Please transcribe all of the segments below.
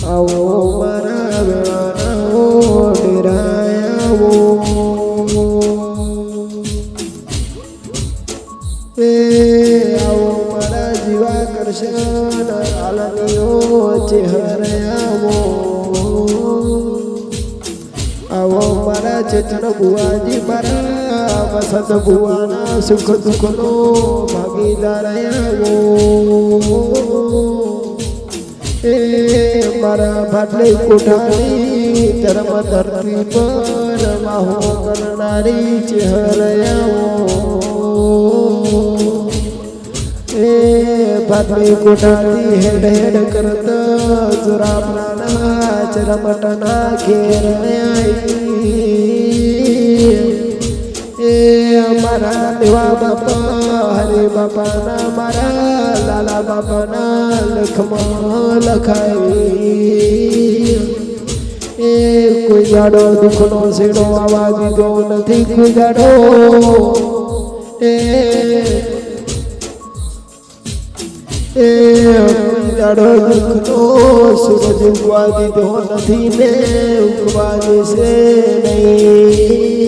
આવો મારા વેળાના ડેરાય આવો એ આવો મારા જીવા કરશન આલમીઓ ચેહરે આવો આવો મારા ચેતન ભુવાજી મારા વસંત ભુવાના સુખ દુઃખનો ભાગીદાર આવો એ મારા ભાટલી કોઠાની ધર્મ ધરતી પર માહો કરનારી ચેહરે આવો એ ભાટલી કોઠાની હેડ હેડ કરતા સુરાપના ચરમટના ઘેર એ અમારા દેવા બાપા હરે બાપાના મારા લાલા બાપાના લખમાં લખાય એ કોઈ જાડો દુઃખનો શેડો આવવા દીધો નથી કોઈ જાડો એ જાડો દુઃખનો સૂરજ ઉગવા દીધો નથી ને ઉગવા દેશે નહીં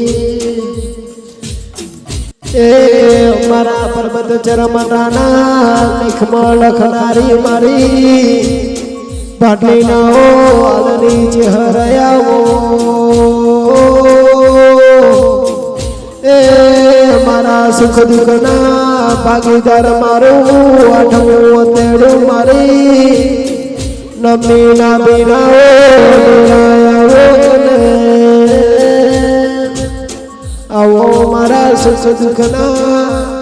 એ મારા પર્વત ચરમટાના લેખમાં લખનારી મારી ભાટલીના આલની ચેહરે આવો એ મારા સુખ દુઃખના ભાગીદાર મારું આઠમું તેડું મારી નમી ના બીરાઓ આવો મારા સુખ દુઃખના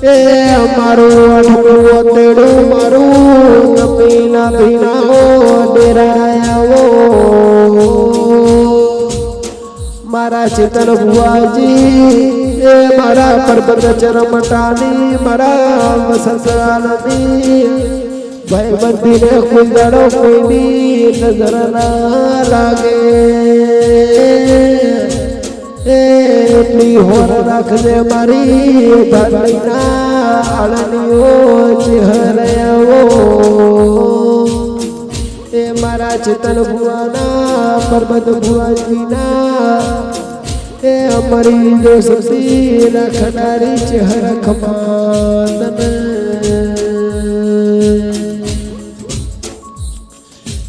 એ મારું આઠમું તેડું મારું નમી ના બીરાઓ ડેરાય આવો મારા ચેતન ભુવાજી એ મારા પર્વત ચરમટાની મારા વસંતરાલની ભયબંધીને કોઈ દાડો કોઈની નજર ના લાગે એટલી હોર રાખજે મારી ભાટલીના આળણીઓ ચેહરે આવો એ મારા ચેતન ભુવાના પર્વત ભુવાજીના એ અમારી જો શક્તિ રાખનારી ચેહર ખમાન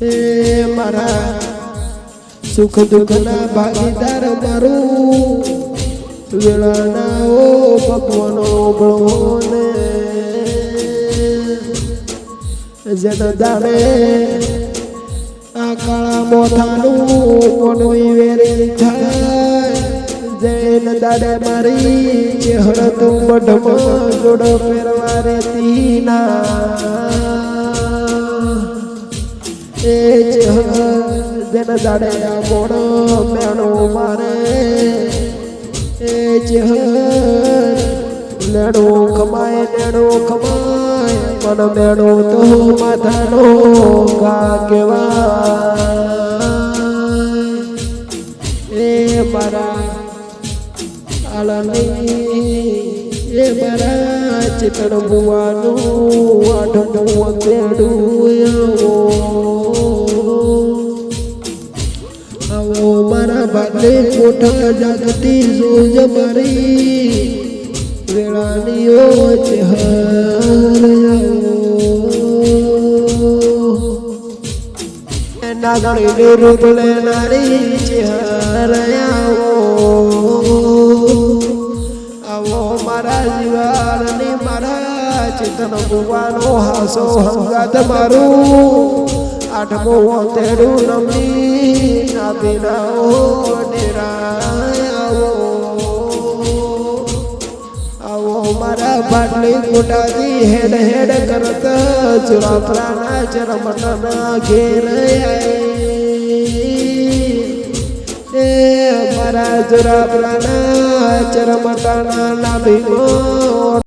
એ મારા સુખ દુઃખના ભાગીદાર મારું વેળાના ઓ ભગવાનો ભણોને જન દાડે આ કાળા મોથાનું કોનવી વેરી થાય જૈન દાડે મારી ચેહર તું બઢમાં જોડો ફેરવા રેતી ના એ ચેહર જન દાડે આ મોડો મેણો મારે એ ચેહર લેણો ખમાય લેણો ખમાય મન મેણો તો માથાનો ગા કેવાય એ મારા આલની એ મારા ચેતન ભુવાનું આઠમું તેડું આવો મારા ભાટલી કોઠા જાગતી જોજ મારી વેળાનીઓ ચેહરે આવો નાગણીની રૂપ લેનારી ચેહરે આવો આવો મારા જીવારની મારા ચેતન ભુવાનો હાસો હંગાત મારું આઠમું તેડું નમી ના બીનાઓ ડેરાય આવો મારા ભાટલી કોઠાથી હેડ હેડ કરતા ચુરાપરાના ચરમટના ઘેર એ મારા ચુરાપરાના ચરમટના નાભીમાં